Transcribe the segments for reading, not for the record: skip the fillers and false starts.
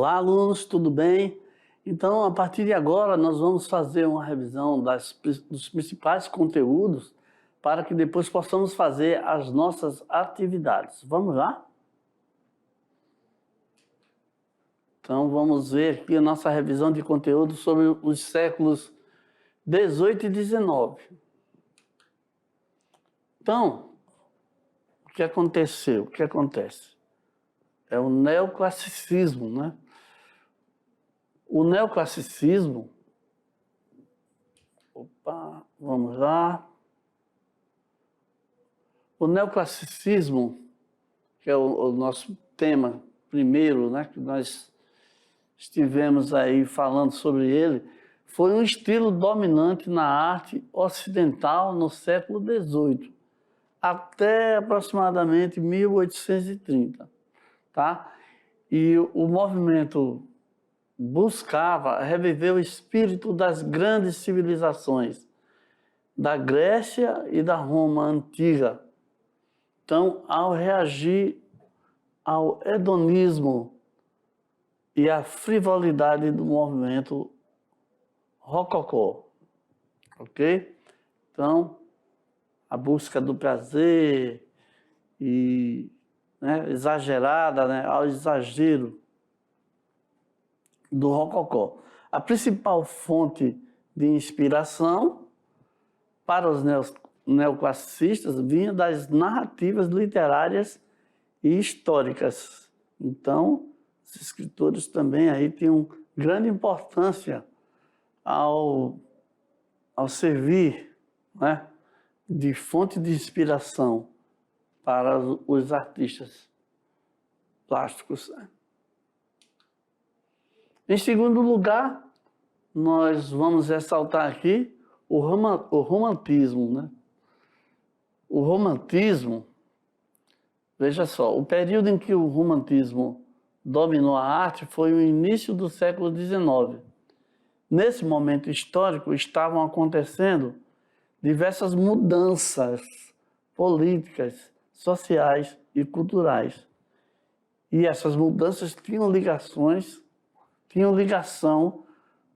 Olá, alunos, tudo bem? Então, a partir de agora, nós vamos fazer uma revisão dos principais conteúdos para que depois possamos fazer as nossas atividades. Vamos lá? Então, vamos ver aqui a nossa revisão de conteúdo sobre os séculos 18 e 19. Então, o que aconteceu? O que acontece? É o neoclassicismo, né? O neoclassicismo, vamos lá. O neoclassicismo, que é o nosso tema primeiro, né, que nós estivemos aí falando sobre ele, foi um estilo dominante na arte ocidental no século XVIII, até aproximadamente 1830, tá? E o movimento buscava reviver o espírito das grandes civilizações da Grécia e da Roma antiga. Então, ao reagir ao hedonismo e à frivolidade do movimento rococó, ok? Então, a busca do prazer e exagerada, né, ao exagero do rococó. A principal fonte de inspiração para os neoclassicistas vinha das narrativas literárias e históricas. Então, os escritores também aí tinham grande importância ao servir, né, de fonte de inspiração para os artistas plásticos. Em segundo lugar, nós vamos ressaltar aqui o romantismo, né? O romantismo, veja só, o período em que o romantismo dominou a arte foi o início do século XIX. Nesse momento histórico estavam acontecendo diversas mudanças políticas, sociais e culturais. E essas mudanças tinham ligação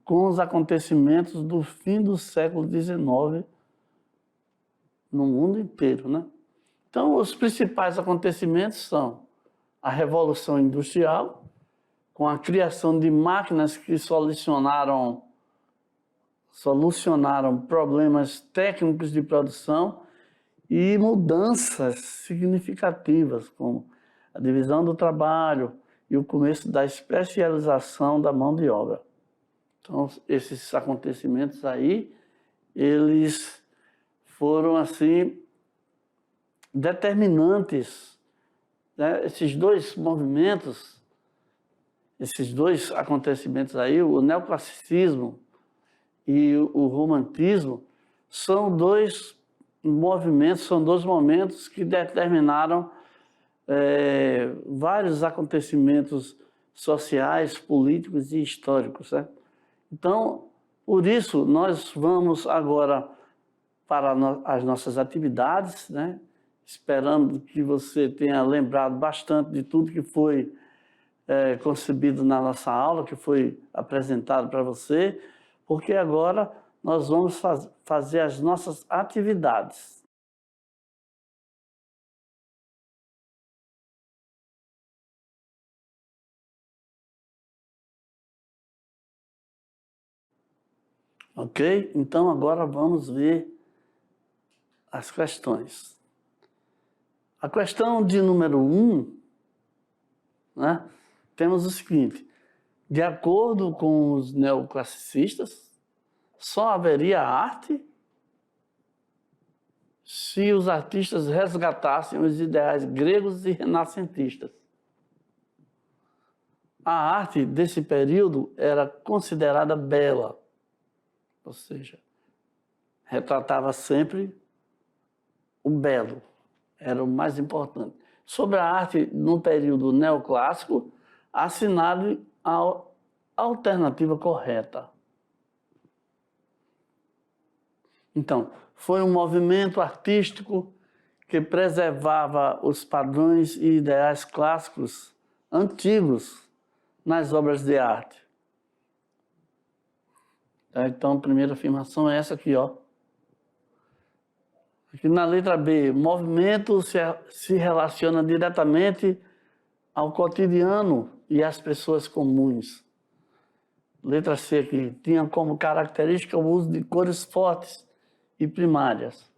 com os acontecimentos do fim do século XIX no mundo inteiro, né? Então, os principais acontecimentos são a Revolução Industrial, com a criação de máquinas que solucionaram problemas técnicos de produção e mudanças significativas, como a divisão do trabalho e o começo da especialização da mão de obra. Então, esses acontecimentos aí, eles foram, assim, determinantes, né? Esses dois movimentos, esses dois acontecimentos aí, o neoclassicismo e o romantismo, são dois movimentos, são dois momentos que determinaram vários acontecimentos sociais, políticos e históricos, né? Então, por isso, nós vamos agora para as nossas atividades, né? Esperando que você tenha lembrado bastante de tudo que foi concebido na nossa aula, que foi apresentado para você, porque agora nós vamos fazer as nossas atividades. Ok? Então agora vamos ver as questões. A questão de número 1, né, temos o seguinte: de acordo com os neoclassicistas, só haveria arte se os artistas resgatassem os ideais gregos e renascentistas. A arte desse período era considerada bela, ou seja, retratava sempre o belo, era o mais importante. Sobre a arte no período neoclássico, assinale a alternativa correta. Então, foi um movimento artístico que preservava os padrões e ideais clássicos antigos nas obras de arte? Tá, então, a primeira afirmação é essa aqui, ó. Aqui na letra B, movimento se relaciona diretamente ao cotidiano e às pessoas comuns. Letra C aqui, tinha como característica o uso de cores fortes e primárias.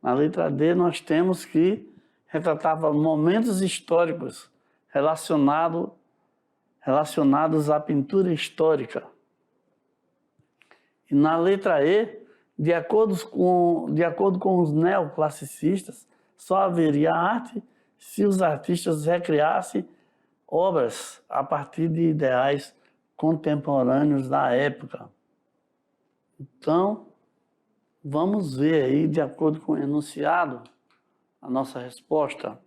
Na letra D, nós temos que retratava momentos históricos relacionados à pintura histórica. E na letra E, de acordo com os neoclassicistas, só haveria arte se os artistas recriassem obras a partir de ideais contemporâneos da época. Então, vamos ver aí, de acordo com o enunciado, a nossa resposta.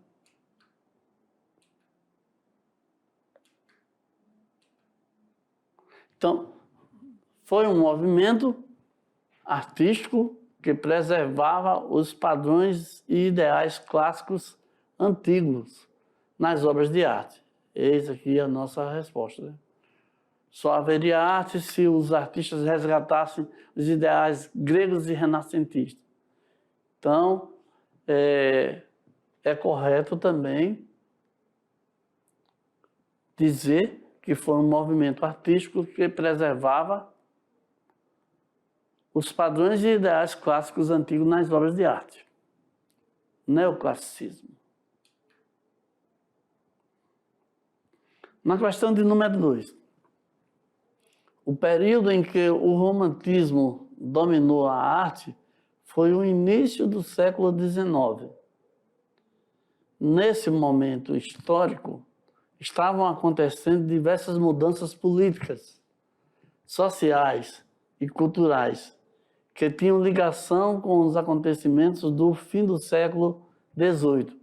Então, foi um movimento artístico que preservava os padrões e ideais clássicos antigos nas obras de arte. Eis aqui a nossa resposta, né? Só haveria arte se os artistas resgatassem os ideais gregos e renascentistas. Então, é correto também dizer que foi um movimento artístico que preservava os padrões e ideais clássicos antigos nas obras de arte. Neoclassicismo. Na questão de número 2. O período em que o romantismo dominou a arte foi o início do século XIX. Nesse momento histórico, estavam acontecendo diversas mudanças políticas, sociais e culturais que tinham ligação com os acontecimentos do fim do século XVIII.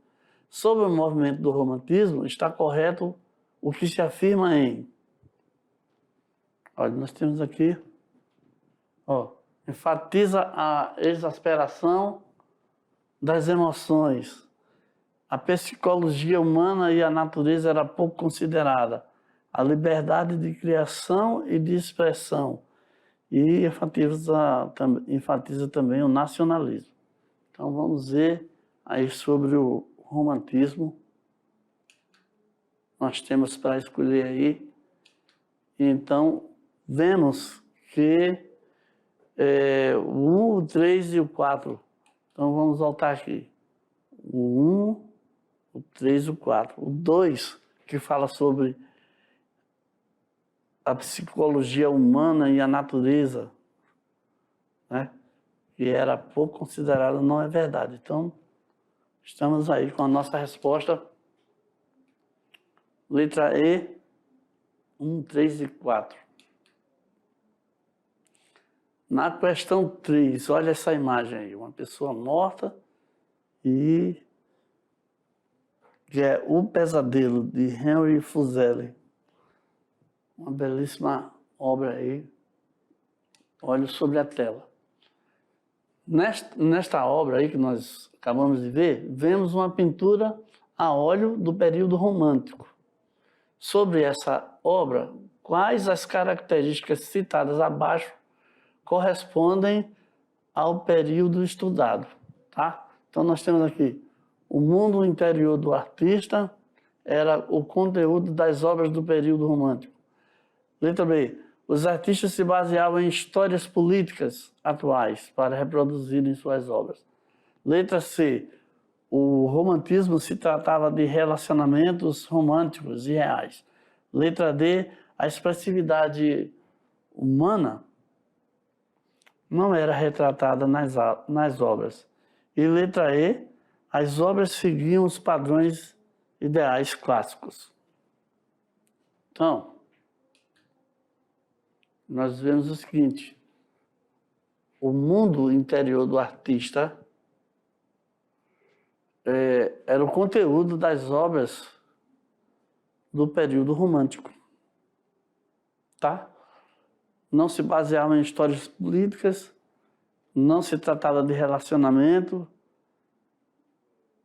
Sobre o movimento do romantismo, está correto o que se afirma em... Olha, nós temos aqui, ó, enfatiza a exasperação das emoções. A psicologia humana e a natureza era pouco considerada. A liberdade de criação e de expressão. E enfatiza também o nacionalismo. Então vamos ver aí sobre o romantismo. Nós temos para escolher aí. Então, vemos que o 1, o 3 e o 4. Então vamos voltar aqui. O 1, o 3 e o 4. O 2, que fala sobre a psicologia humana e a natureza, né? Que era pouco considerada, não é verdade. Então, estamos aí com a nossa resposta. Letra E, 1, 3 e 4. Na questão 3, olha essa imagem aí, uma pessoa morta e que é O Pesadelo, de Henry Fuseli. Uma belíssima obra aí. Olho sobre a tela. Nesta obra aí que nós acabamos de ver, vemos uma pintura a óleo do período romântico. Sobre essa obra, quais as características citadas abaixo correspondem ao período estudado, tá? Então nós temos aqui o mundo interior do artista era o conteúdo das obras do período romântico. Letra B. Os artistas se baseavam em histórias políticas atuais para reproduzirem suas obras. Letra C. O romantismo se tratava de relacionamentos românticos e reais. Letra D. A expressividade humana não era retratada nas obras. E letra E. As obras seguiam os padrões ideais clássicos. Então, nós vemos o seguinte: o mundo interior do artista era o conteúdo das obras do período romântico, tá? Não se baseava em histórias políticas, não se tratava de relacionamento,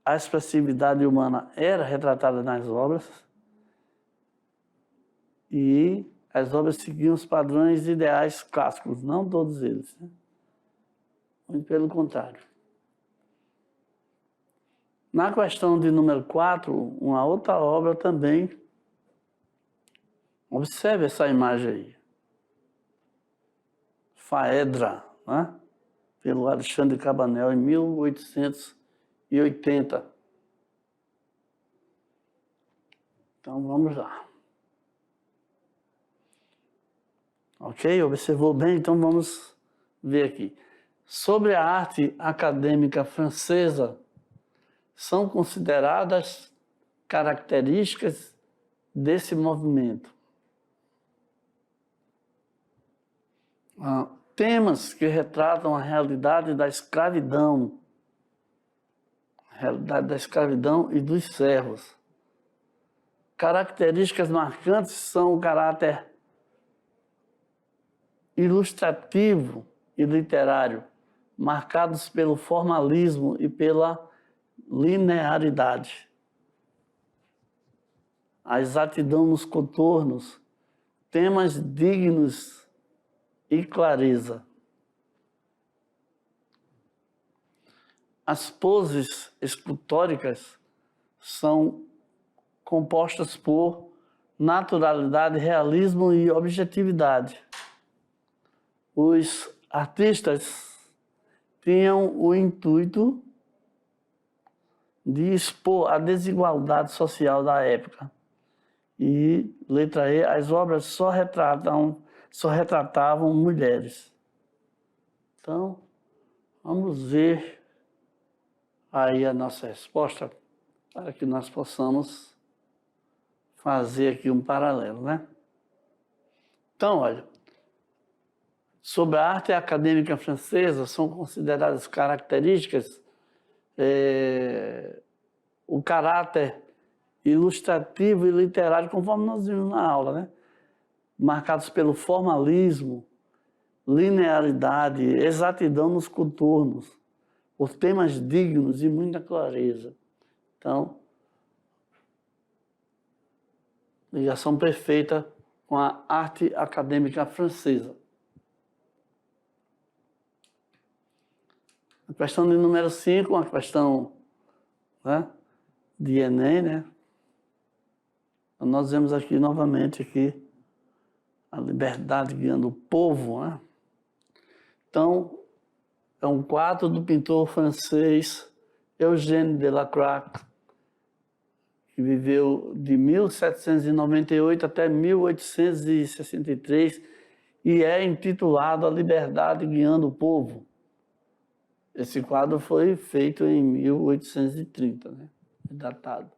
a expressividade humana era retratada nas obras E as obras seguiam os padrões ideais clássicos, não todos eles, né? Muito pelo contrário. Na questão de número 4, uma outra obra também, observe essa imagem aí. Faedra, né? Pelo Alexandre Cabanel, em 1880. Então, vamos lá. Ok? Observou bem? Então, vamos ver aqui. Sobre a arte acadêmica francesa, são consideradas características desse movimento. Temas que retratam a realidade da escravidão e dos servos. Características marcantes são o caráter ilustrativo e literário, marcados pelo formalismo e pela linearidade. A exatidão nos contornos, temas dignos e clareza. As poses escultóricas são compostas por naturalidade, realismo e objetividade. Os artistas tinham o intuito de expor a desigualdade social da época. E, letra E, as obras só retratavam mulheres. Então, vamos ver aí a nossa resposta para que nós possamos fazer aqui um paralelo, né? Então, olha, sobre a arte acadêmica francesa, são consideradas características o caráter ilustrativo e literário, conforme nós vimos na aula, né? Marcados pelo formalismo, linearidade, exatidão nos contornos, por temas dignos e muita clareza. Então, ligação perfeita com a arte acadêmica francesa. A questão de número 5, uma questão, né, de Enem, né? Então, nós vemos aqui novamente a liberdade guiando o povo, né? Então, é um quadro do pintor francês Eugène Delacroix, que viveu de 1798 até 1863 e é intitulado A Liberdade Guiando o Povo. Esse quadro foi feito em 1830, né? Datado.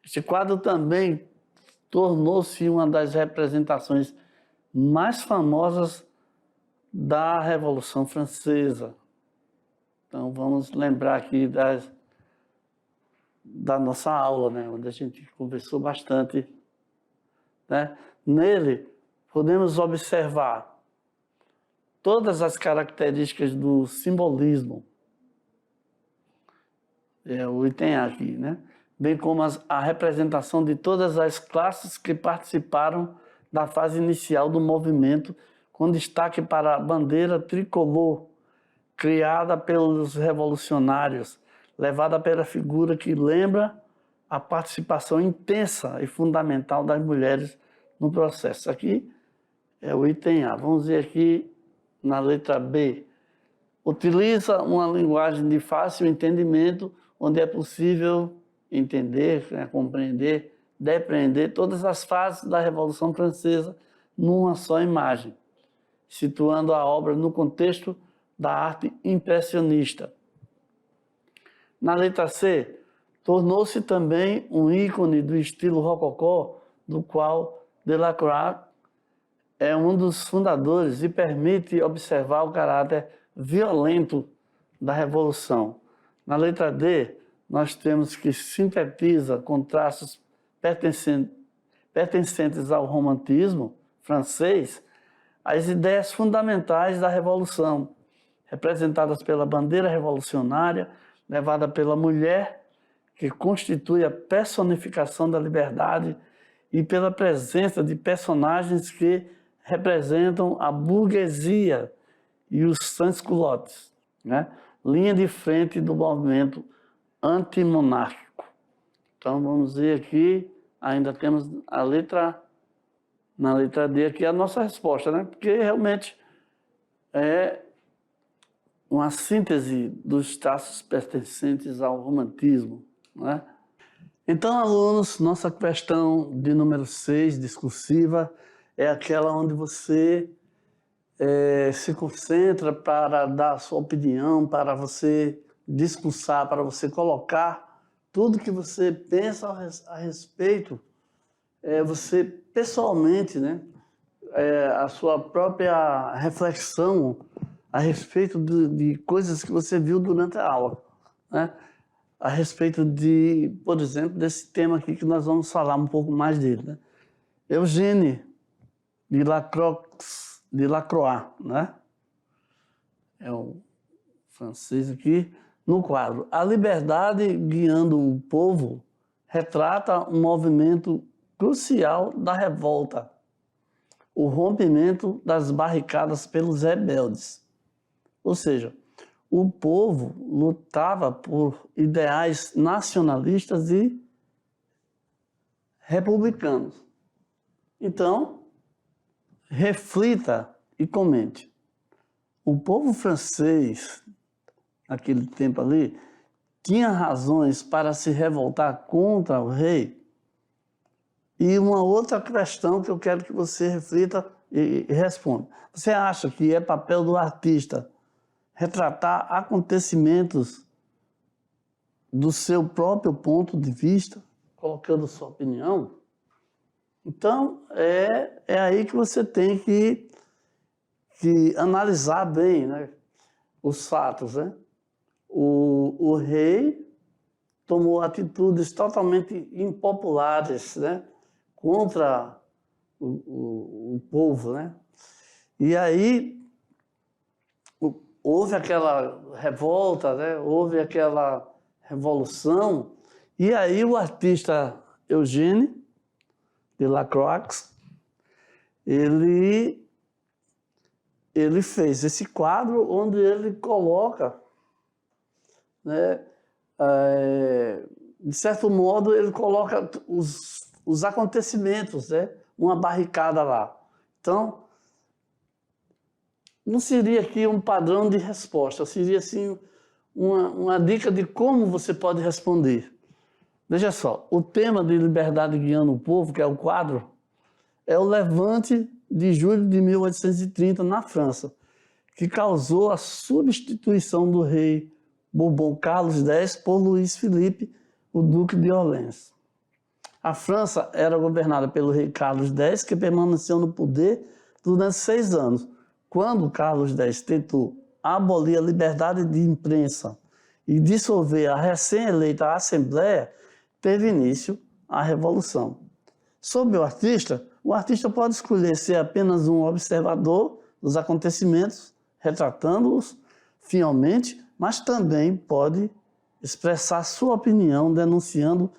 Esse quadro também tornou-se uma das representações mais famosas da Revolução Francesa. Então, vamos lembrar aqui da nossa aula, né? Onde a gente conversou bastante, né? Nele, podemos observar todas as características do simbolismo, o item aqui, né? Bem como a representação de todas as classes que participaram da fase inicial do movimento, com destaque para a bandeira tricolor, criada pelos revolucionários, levada pela figura que lembra a participação intensa e fundamental das mulheres no processo. Aqui é o item A. Vamos ver aqui na letra B. Utiliza uma linguagem de fácil entendimento, onde é possível entender, né, compreender, depreender todas as fases da Revolução Francesa numa só imagem, situando a obra no contexto da arte impressionista. Na letra C, tornou-se também um ícone do estilo rococó, do qual Delacroix é um dos fundadores e permite observar o caráter violento da Revolução. Na letra D, nós temos que sintetiza com traços pertencentes ao romantismo francês as ideias fundamentais da Revolução, representadas pela bandeira revolucionária, levada pela mulher, que constitui a personificação da liberdade e pela presença de personagens que representam a burguesia e os sans-culottes, né? Linha de frente do movimento antimonárquico. Então vamos ver aqui, ainda temos na letra D aqui a nossa resposta, né? Porque realmente é uma síntese dos traços pertencentes ao romantismo, né? Então, alunos, nossa questão de número 6, discursiva, é aquela onde você se concentra para dar a sua opinião, para você discursar, para você colocar tudo que você pensa a respeito, você pessoalmente, né? A sua própria reflexão a respeito de coisas que você viu durante a aula, né? A respeito de, por exemplo, desse tema aqui que nós vamos falar um pouco mais dele, né? Eugène Delacroix, né? É o francês aqui, no quadro A Liberdade Guiando o Povo, retrata um movimento crucial da revolta, o rompimento das barricadas pelos rebeldes. Ou seja, o povo lutava por ideais nacionalistas e republicanos. Então, reflita e comente. O povo francês, naquele tempo ali, tinha razões para se revoltar contra o rei. E uma outra questão que eu quero que você reflita e responda. Você acha que é papel do artista retratar acontecimentos do seu próprio ponto de vista, colocando sua opinião? Então, é aí que você tem que analisar bem, né, os fatos, né? O rei tomou atitudes totalmente impopulares, né, contra o povo, né? E aí houve aquela revolta, né? Houve aquela revolução, e aí o artista Eugène Delacroix, ele fez esse quadro onde ele coloca, né, de certo modo, ele coloca os acontecimentos, né, uma barricada lá. Então, não seria aqui um padrão de resposta, seria assim uma dica de como você pode responder. Veja só, o tema de Liberdade Guiando o Povo, que é o quadro, é o levante de julho de 1830 na França, que causou a substituição do rei Bourbon Carlos X por Luís Felipe, o Duque de Orleans. A França era governada pelo rei Carlos X, que permaneceu no poder durante 6 anos. Quando Carlos X tentou abolir a liberdade de imprensa e dissolver a recém-eleita Assembleia, teve início a Revolução. Sobre o artista pode escolher ser apenas um observador dos acontecimentos, retratando-os fielmente, mas também pode expressar sua opinião denunciando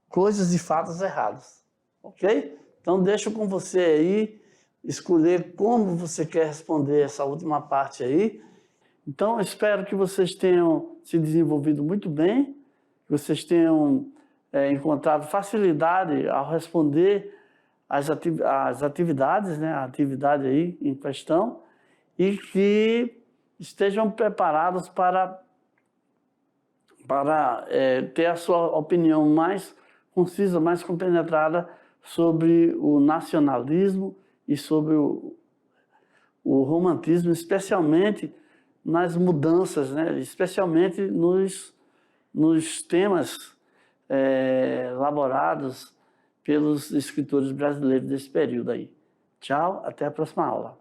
coisas e fatos errados. Ok? Então deixo com você aí escolher como você quer responder essa última parte aí. Então espero que vocês tenham se desenvolvido muito bem, que vocês tenham encontrado facilidade ao responder as atividades, né, a atividade aí em questão, e que estejam preparados para ter a sua opinião mais concisa, mais compenetrada sobre o nacionalismo e sobre o romantismo, especialmente nas mudanças, né, especialmente nos temas elaborados pelos escritores brasileiros desse período aí. Tchau, até a próxima aula.